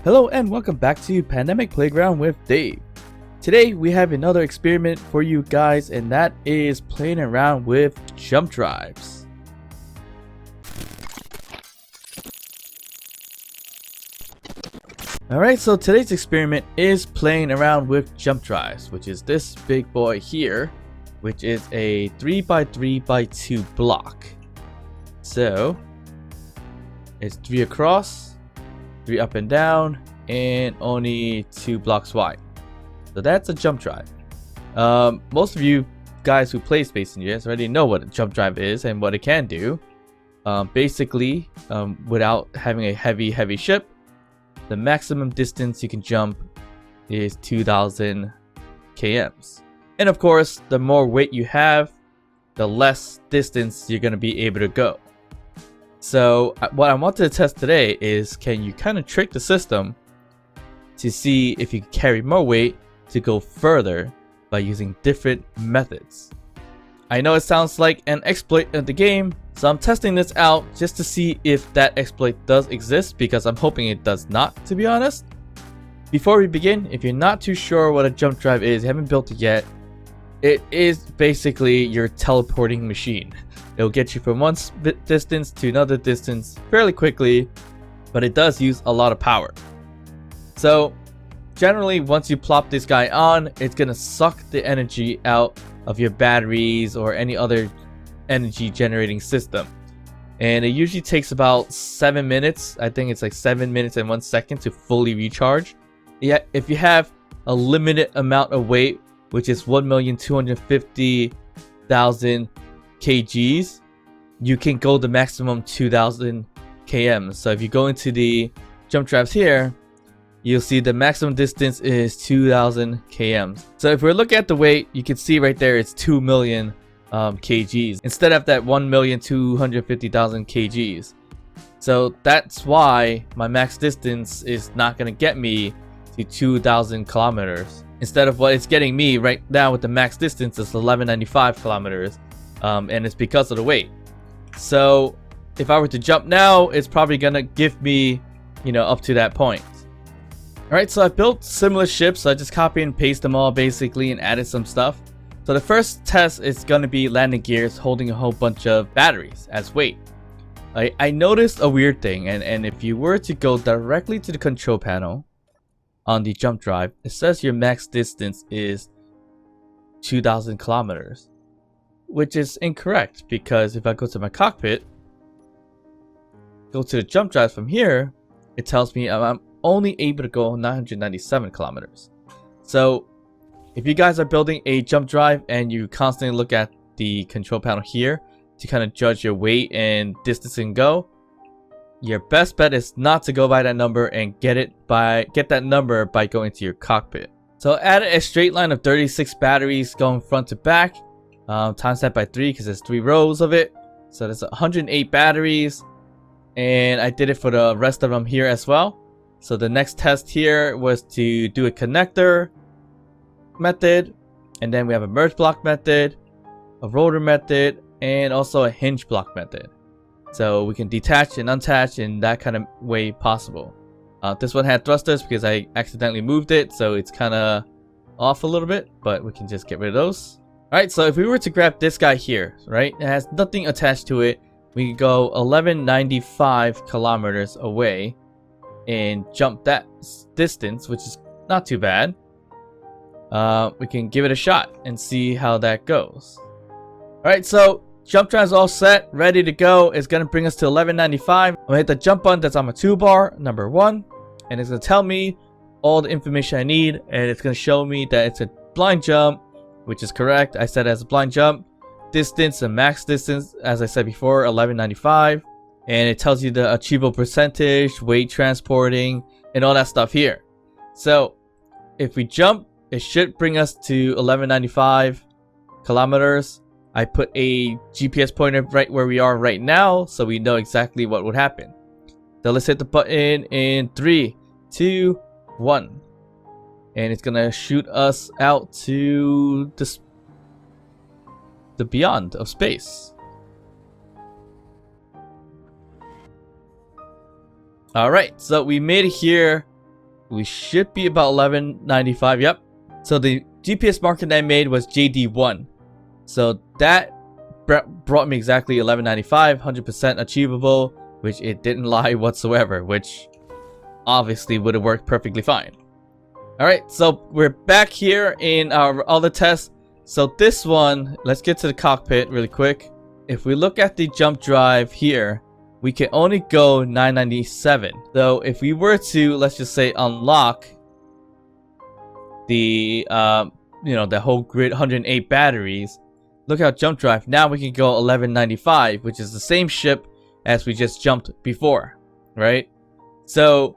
Hello and welcome back to Pandemic Playground with Dave. Today we have another experiment for you guys, and that is playing around with jump drives. Alright, so today's experiment is playing around with jump drives, which is this big boy here, which is a 3x3x2 block. So it's 3 across, 3 up and down, and only 2 blocks wide. So that's a jump drive. Most of you guys who play Space Invaders already know what a jump drive is and what it can do. Basically, without having a heavy ship, the maximum distance you can jump is 2,000 kms. And of course, the more weight you have, the less distance you're going to be able to go. So what I wanted to test today is, can you kind of trick the system to see if you can carry more weight to go further by using different methods. I know it sounds like an exploit of the game, so I'm testing this out just to see if that exploit does exist, because I'm hoping it does not, to be honest. Before we begin, if you're not too sure what a jump drive is, you haven't built it yet, it is basically your teleporting machine. It'll get you from one distance to another distance fairly quickly, but it does use a lot of power. So generally, once you plop this guy on, it's gonna suck the energy out of your batteries or any other energy generating system. And it usually takes about 7 minutes. I think it's like 7 minutes and 1 second to fully recharge. Yeah, if you have a limited amount of weight, which is 1,250,000 kgs, you can go the maximum 2,000 km. So if you go into the jump drives here, you'll see the maximum distance is 2,000 km. So if we're looking at the weight, you can see right there it's 2 million kgs instead of that 1,250,000 kgs. So that's why my max distance is not going to get me to 2,000 kilometers. Instead of what it's getting me right now with the max distance is 1195 kilometers. And it's because of the weight. So if I were to jump now, it's probably gonna give me, up to that point. Alright, so I built similar ships. So I just copy and paste them all basically and added some stuff. So the first test is gonna be landing gears holding a whole bunch of batteries as weight. I noticed a weird thing, and if you were to go directly to the control panel on the jump drive, it says your max distance is 2,000 kilometers. Which is incorrect, because if I go to my cockpit, go to the jump drives from here, it tells me I'm only able to go 997 kilometers. So if you guys are building a jump drive and you constantly look at the control panel here to kind of judge your weight and distance and go, your best bet is not to go by that number and get that number by going to your cockpit. So I added a straight line of 36 batteries going front to back. Times that by 3 because there's 3 rows of it. So there's 108 batteries, and I did it for the rest of them here as well. So the next test here was to do a connector method, and then we have a merge block method, a rotor method, and also a hinge block method. So we can detach and unattach in that kind of way possible. This one had thrusters because I accidentally moved it, so it's kind of off a little bit, but we can just get rid of those. Alright, so if we were to grab this guy here, right, it has nothing attached to it, we can go 1195 kilometers away and jump that distance, which is not too bad. We can give it a shot and see how that goes. Alright, so jump drive's all set, ready to go. It's going to bring us to 1195. I'm going to hit the jump button that's on my toolbar, number 1, and it's going to tell me all the information I need, and it's going to show me that it's a blind jump, which is correct. I set it as a blind jump. Distance and max distance, as I said before, 1195. And it tells you the achievable percentage, weight transporting, and all that stuff here. So if we jump, it should bring us to 1195 kilometers. I put a GPS pointer right where we are right now, so we know exactly what would happen. So let's hit the button in 3, 2, 1. And it's gonna shoot us out to the beyond of space. Alright, so we made it here we should be about 1195. Yep. So the GPS marker that I made was JD1. So that brought me exactly 1195, 100% achievable, which it didn't lie whatsoever, which obviously would have worked perfectly fine. Alright, so we're back here in our other test. So this one, let's get to the cockpit really quick. If we look at the jump drive here, we can only go 997. So if we were to, let's just say, unlock the the whole grid 108 batteries, look at jump drive. Now we can go 1195, which is the same ship as we just jumped before, right? So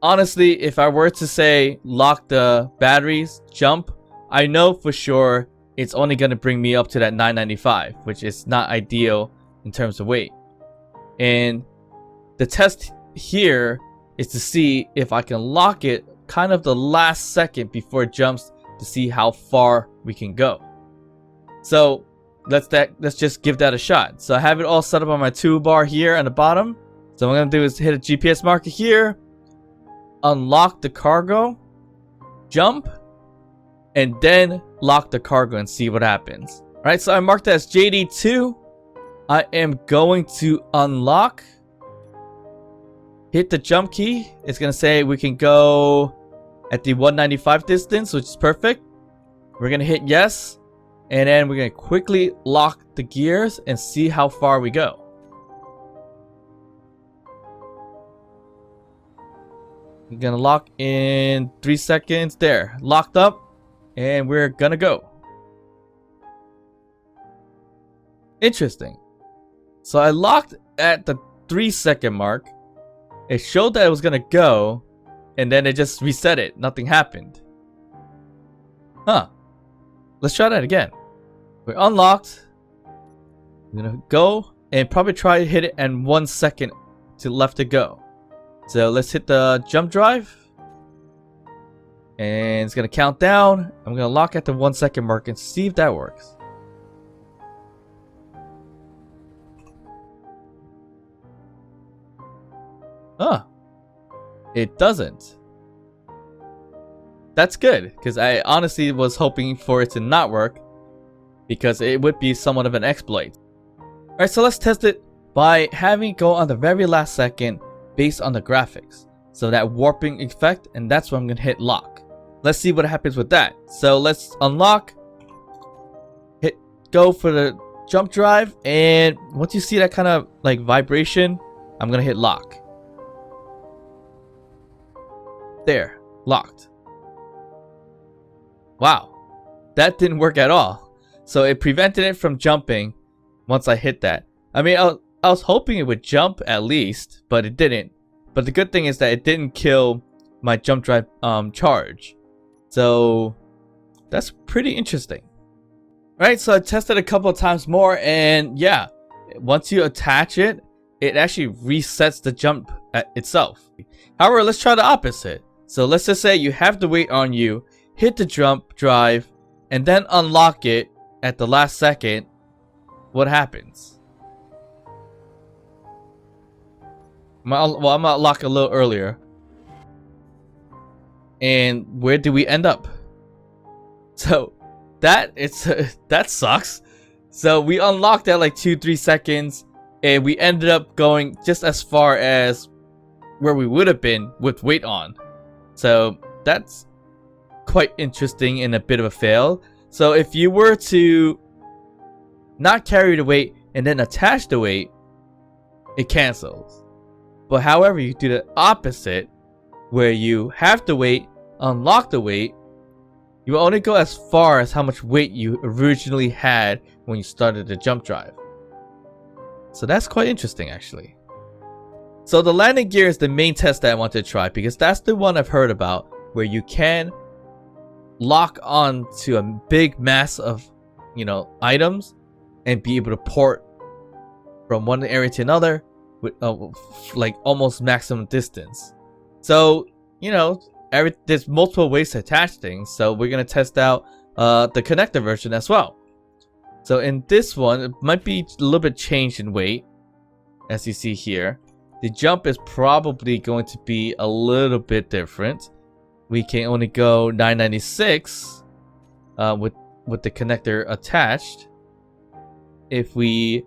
honestly, if I were to say lock the batteries, jump, I know for sure it's only going to bring me up to that 995, which is not ideal in terms of weight. And the test here is to see if I can lock it kind of the last second before it jumps to see how far we can go. So let's just give that a shot. So I have it all set up on my toolbar here on the bottom. So what I'm going to do is hit a GPS marker here, unlock the cargo, jump, and then lock the cargo and see what happens. Alright, so I marked that as JD2. I am going to unlock, hit the jump key. It's going to say we can go at the 195 distance, which is perfect. We're going to hit yes, and then we're going to quickly lock the gears and see how far we go. We're going to lock in 3 seconds. There, locked up, and we're going to go. Interesting. So I locked at the 3-second mark. It showed that it was going to go, and then it just reset it. Nothing happened. Huh. Let's try that again. We're unlocked. We're going to go and probably try to hit it in 1 second to left to go. So let's hit the jump drive. And it's going to count down. I'm going to lock at the 1 second mark and see if that works. Huh. It doesn't. That's good, because I honestly was hoping for it to not work, because it would be somewhat of an exploit. Alright, so let's test it by having it go on the very last second based on the graphics. So that warping effect, and that's when I'm going to hit lock. Let's see what happens with that. So let's unlock, hit go for the jump drive, and once you see that kind of like vibration, I'm going to hit lock. There, locked. Wow, that didn't work at all. So it prevented it from jumping once I hit that. I mean, I was hoping it would jump at least, but it didn't. But the good thing is that it didn't kill my jump drive charge. So that's pretty interesting. Alright, so I tested a couple of times more, and yeah, once you attach it, it actually resets the jump itself. However, let's try the opposite. So let's just say you have the weight on you, hit the jump drive, and then unlock it at the last second. What happens? Well, I'm gonna lock a little earlier. And where do we end up? So that sucks. So we unlocked at like 2-3 seconds, and we ended up going just as far as where we would have been with weight on. So that's quite interesting and a bit of a fail. So if you were to not carry the weight and then attach the weight, it cancels. But however, you do the opposite, where you have the weight, unlock the weight, you will only go as far as how much weight you originally had when you started the jump drive. So that's quite interesting, actually. So the landing gear is the main test that I want to try, because that's the one I've heard about, where you can lock on to a big mass of, items and be able to port from one area to another with like almost maximum distance. So, there's multiple ways to attach things. So we're going to test out the connector version as well. So in this one, it might be a little bit changed in weight, as you see here. The jump is probably going to be a little bit different. We can only go 996 with the connector attached. If we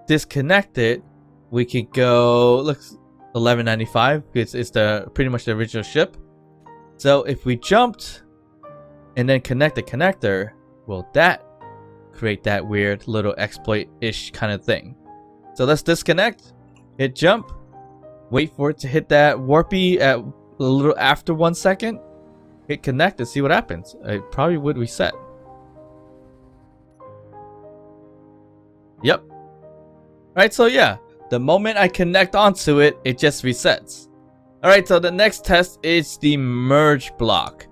disconnect it, we could go, look, 1195. It's the pretty much the original ship. So if we jumped and then connect the connector, will that create that weird little exploit-ish kind of thing? So let's disconnect, hit jump, wait for it to hit that warpy at a little after 1 second, hit connect and see what happens. It probably would reset. Yep. Alright, so yeah, the moment I connect onto it, it just resets. Alright, so the next test is the merge block.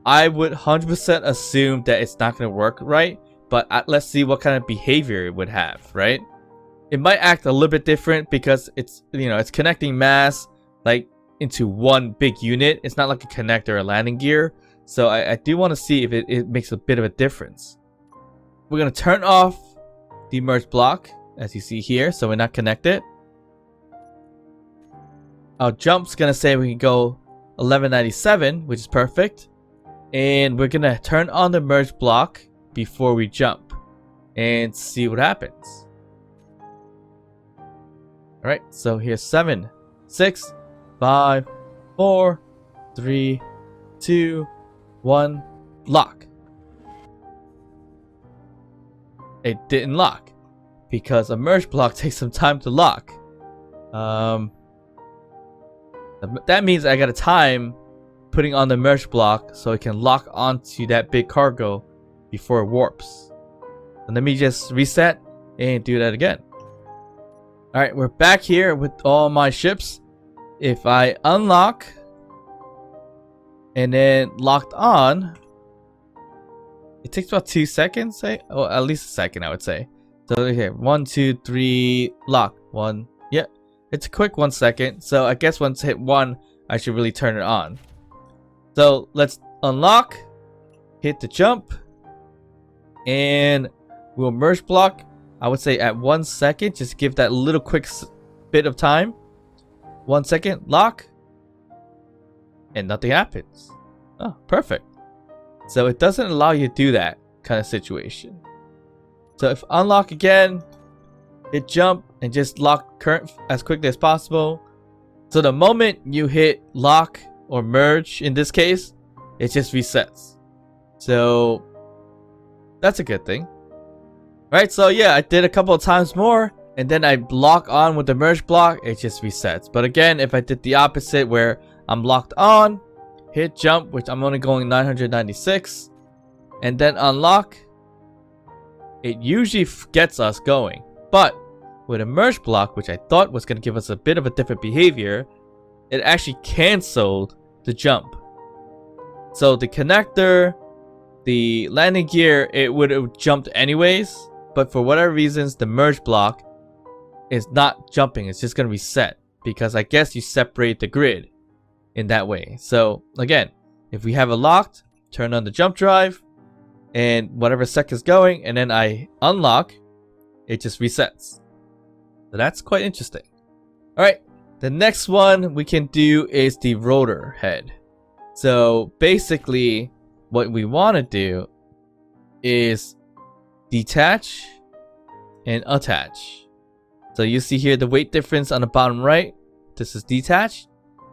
I would 100% assume that it's not going to work right, but let's see what kind of behavior it would have, right? It might act a little bit different because it's, you know, it's connecting mass like into one big unit. It's not like a connector or a landing gear. So I do want to see if it makes a bit of a difference. We're going to turn off the merge block, as you see here, so we're not connected. Our jump's going to say we can go 1197, which is perfect. And we're going to turn on the merge block before we jump and see what happens. Alright, so here's 7, 6, 5, 4, 3, 2, 1, lock. It didn't lock because a merge block takes some time to lock. That means I gotta time putting on the merge block so it can lock onto that big cargo before it warps. And let me just reset and do that again. Alright, we're back here with all my ships. If I unlock and then locked on, it takes about 2 seconds, say, or at least a second, I would say. So here, 1, 2, 3, lock. 1, yeah, it's a quick 1 second. So I guess once I hit 1, I should really turn it on. So let's unlock, hit the jump, and we'll merge block. I would say at 1 second, just give that little quick bit of time. 1 second, lock, and nothing happens. Oh, perfect. So it doesn't allow you to do that kind of situation. So if unlock again, hit jump and just lock current as quickly as possible. So the moment you hit lock or merge, in this case, it just resets. So that's a good thing. Right, so yeah, I did a couple of times more, and then I lock on with the merge block, it just resets. But again, if I did the opposite where I'm locked on, hit jump, which I'm only going 996, and then unlock, it usually gets us going. But with a merge block, which I thought was going to give us a bit of a different behavior, it actually canceled the jump. So the connector, the landing gear, it would have jumped anyways, but for whatever reasons, the merge block is not jumping. It's just going to reset because I guess you separate the grid in that way. So again, if we have it locked, turn on the jump drive and whatever sec is going, and then I unlock, it just resets. So that's quite interesting. Alright, the next one we can do is the rotor head. So basically what we want to do is detach and attach. So you see here the weight difference on the bottom right. This is detached,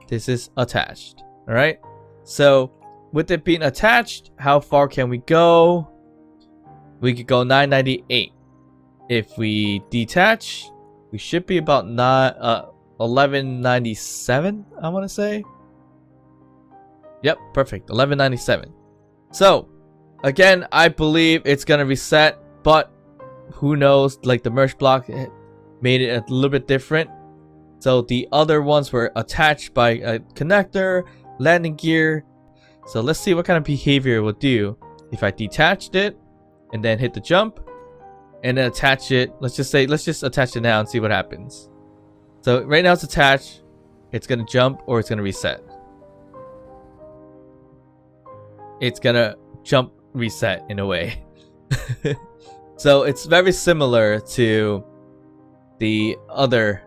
this is attached. Alright, so with it being attached, how far can we go? We could go 998. If we detach, we should be about 1197, I want to say. Yep, perfect, 1197. So again, I believe it's gonna reset, but who knows, like the merge block made it a little bit different. So the other ones were attached by a connector, landing gear. So let's see what kind of behavior it will do if I detached it and then hit the jump and then attach it. Let's just attach it now and see what happens. So right now it's attached, it's gonna jump or it's gonna reset. It's gonna jump reset in a way. So it's very similar to the other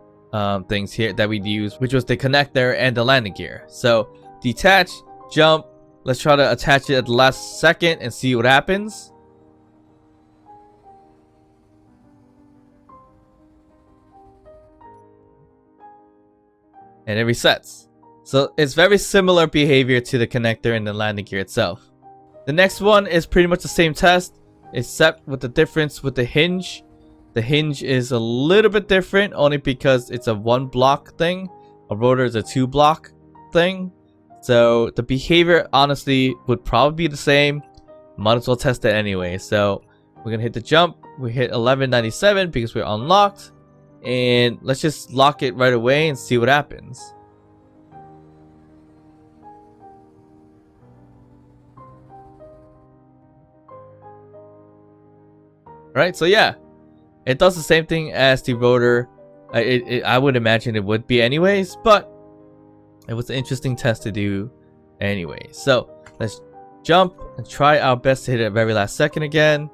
things here that we used, which was the connector and the landing gear. So detach, jump. Let's try to attach it at the last second and see what happens. And it resets. So it's very similar behavior to the connector and the landing gear itself. The next one is pretty much the same test, except with the difference with the hinge. The hinge is a little bit different only because it's a 1-block thing. A rotor is a 2-block thing. So the behavior honestly would probably be the same. Might as well test it anyway. So we're gonna hit the jump. We hit 1197 because we're unlocked. And let's just lock it right away and see what happens. Right, so yeah, it does the same thing as the rotor. I would imagine it would be anyways, but it was an interesting test to do anyway. So let's jump and try our best to hit it at the very last second again.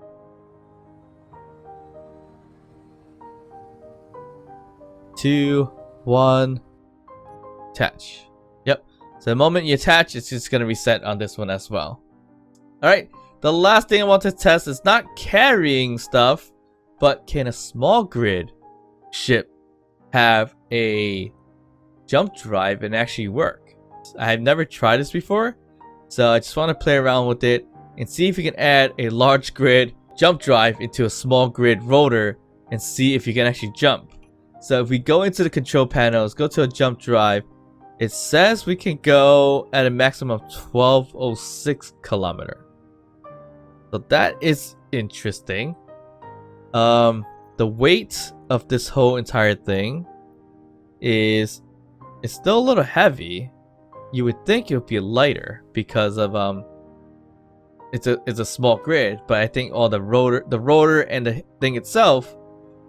Two, one, attach. Yep. So the moment you attach, it's just gonna reset on this one as well. Alright. The last thing I want to test is not carrying stuff, but can a small grid ship have a jump drive and actually work? I have never tried this before, so I just want to play around with it and see if you can add a large grid jump drive into a small grid rotor and see if you can actually jump. So if we go into the control panels, go to a jump drive, it says we can go at a maximum of 1206 kilometer. So that is interesting. The weight of this whole entire thing is still a little heavy. You would think it would be lighter because of it's a small grid, but I think all the rotor and the thing itself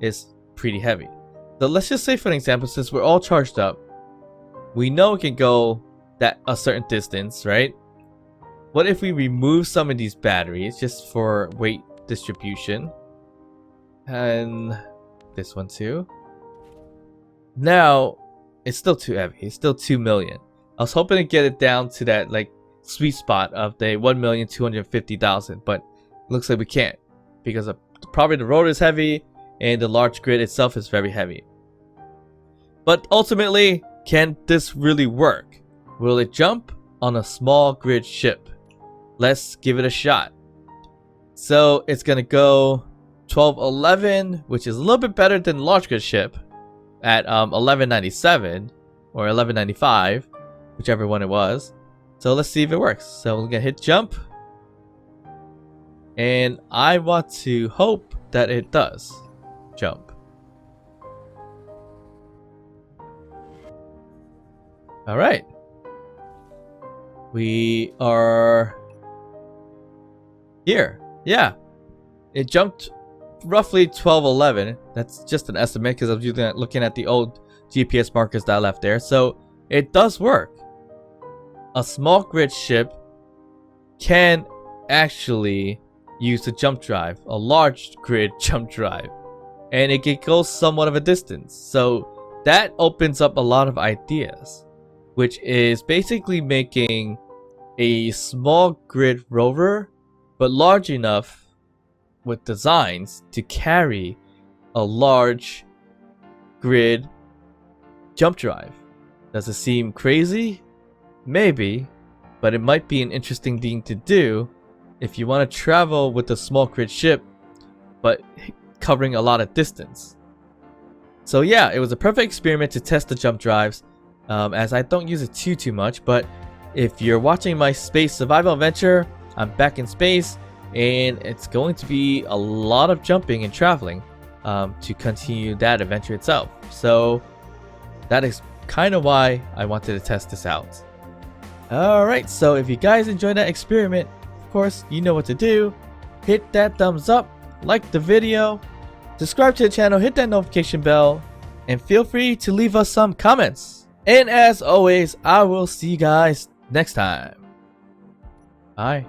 is pretty heavy. So let's just say, for an example, since we're all charged up, we know it can go a certain distance, right? What if we remove some of these batteries just for weight distribution? And this one too. Now, it's still too heavy. It's still 2 million. I was hoping to get it down to that like sweet spot of the 1,250,000, but it looks like we can't because probably the rotor is heavy and the large grid itself is very heavy. But ultimately, can this really work? Will it jump on a small grid ship? Let's give it a shot. So it's gonna go 1211, which is a little bit better than large grid ship at 1197 or 1195, whichever one it was. So let's see if it works. So we're gonna hit jump, and I want to hope that it does jump. All right, we are here. Yeah, it jumped roughly 1211. That's just an estimate because I was looking at the old GPS markers that I left there. So it does work. A small grid ship can actually use the jump drive, a large grid jump drive, and it can go somewhat of a distance. So that opens up a lot of ideas, which is basically making a small grid rover but large enough with designs to carry a large grid jump drive. Does it seem crazy? Maybe, but it might be an interesting thing to do if you want to travel with a small grid ship but covering a lot of distance. So yeah, it was a perfect experiment to test the jump drives, as I don't use it too much. But if you're watching my space survival adventure, I'm back in space, and it's going to be a lot of jumping and traveling to continue that adventure itself. So that is kind of why I wanted to test this out. Alright, so if you guys enjoyed that experiment, of course, you know what to do. Hit that thumbs up, like the video, subscribe to the channel, hit that notification bell, and feel free to leave us some comments. And as always, I will see you guys next time. Bye.